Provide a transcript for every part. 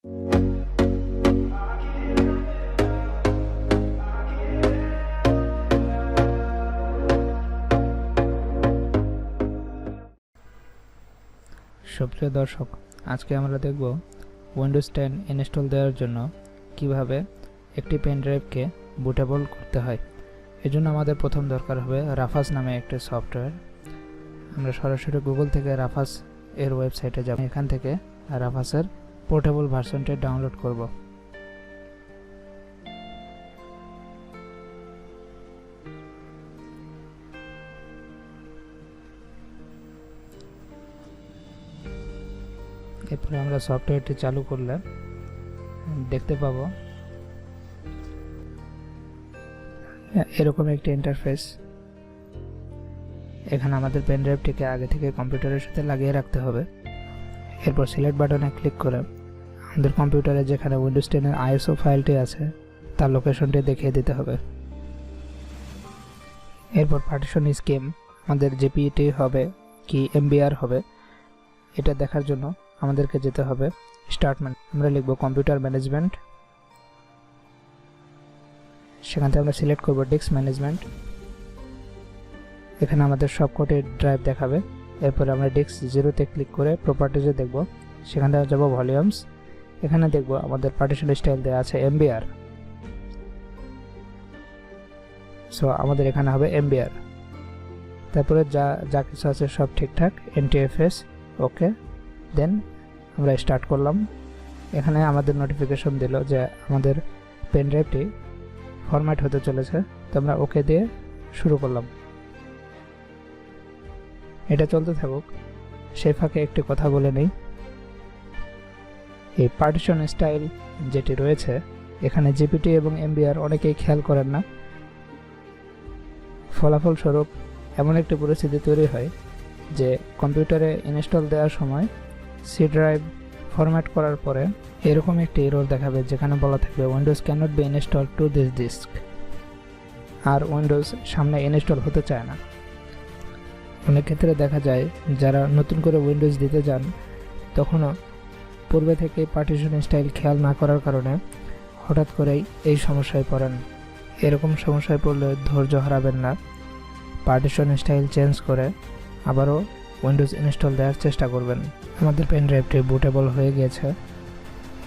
সুপ্রিয় দর্শক, আজকে আমরা দেখব উইন্ডোজ 10 ইনস্টল দেওয়ার জন্য কিভাবে একটি পেন ড্রাইভকে বুটেবল করতে হয়। এজন্য আমাদের প্রথম দরকার হবে রাফাস নামে একটি সফটওয়্যার। আমরা সরাসরি গুগল থেকে রাফাস এর ওয়েবসাইটে যাব। এখান থেকে রাফাসের পোর্টেবল ভার্সনটি ডাউনলোড করব। এরপরে আমরা সফটওয়্যারটি চালু করলে দেখতে পাবো এরকম একটি ইন্টারফেস। এখানে আমাদের পেন ড্রাইভটিকে আগে থেকে কম্পিউটারের সাথে লাগিয়ে রাখতে হবে। এরপর সিলেক্ট বাটনে ক্লিক করে আমাদের কম্পিউটারে যেখানে উইন্ডোজ 10 এর আইএসও ফাইলটি আছে তার লোকেশনটি দেখিয়ে দিতে হবে। এরপর পার্টিশন স্কিম আমাদের জিপিটি হবে কি এমবিআর হবে এটা দেখার জন্য আমাদেরকে যেতে হবে স্টার্ট মেনু। আমরা লিখব কম্পিউটার ম্যানেজমেন্ট, সেখান থেকে আমরা সিলেক্ট করব ডিস্ক ম্যানেজমেন্ট। এখানে আমাদের সবকটি ড্রাইভ দেখাবে। এরপর আমরা ডিস্ক 0-তে ক্লিক করে প্রপার্টিজে দেখব, সেখান থেকে যাব ভলিউমস। এখানে দেখব আমাদের পার্টিশন স্টাইল দেওয়া আছে এমবিআর, সো আমাদের এখানে হবে এমবিআর। তারপরে যা কিছু আছে সব ঠিকঠাক, এনটিএফএস ওকে, দেন আমরা স্টার্ট করলাম। এখানে আমাদের নোটিফিকেশন দিল যে আমাদের পেন ড্রাইভটি ফরম্যাট হতে চলেছে, তো আমরা ওকে দিয়ে শুরু করলাম। এটা চলতে থাকুক, সেই ফাঁকে একটি কথা বলে নেই। এই পার্টিশন স্টাইল যেটি রয়েছে এখানে জিপিটি এবং এমবিআর অনেকেই খেয়াল করেন না। ফলাফলস্বরূপ এমন একটি পরিস্থিতি তৈরি হয় যে কম্পিউটারে ইনস্টল দেওয়ার সময় সি ড্রাইভ ফরম্যাট করার পরে এরকম একটি এরর দেখাবে যেখানে বলা থাকবে Windows cannot be install to this disk, আর উইন্ডোজ সামনে ইনস্টল হতে চায় না। অনেক ক্ষেত্রে দেখা যায় যারা নতুন করে উইন্ডোজ দিতে যান তখনও পূর্বে থেকে পার্টিশন স্টাইল খেয়াল না করার কারণে হঠাৎ করেই এই সমস্যায় পড়েন। এরকম সমস্যায় পড়লে ধৈর্য হারাবেন না, পার্টিশন স্টাইল চেঞ্জ করে আবারও উইন্ডোজ ইনস্টল দেওয়ার চেষ্টা করবেন। আমাদের পেন ড্রাইভটি বুটেবল হয়ে গিয়েছে।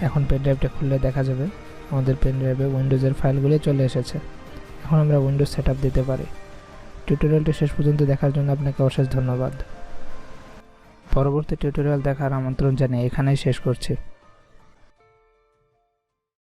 এখন পেন ড্রাইভটা খুললে দেখা যাবে আমাদের পেন ড্রাইভে উইন্ডোজের ফাইলগুলি চলে এসেছে। এখন আমরা উইন্ডোজ সেটআপ দিতে পারি। টিউটোরিয়ালটি শেষ পর্যন্ত দেখার জন্য আপনাকে অশেষ ধন্যবাদ। পরবর্তী টিউটোরিয়াল দেখার আমন্ত্রণ জানিয়ে এখানেই শেষ করছি।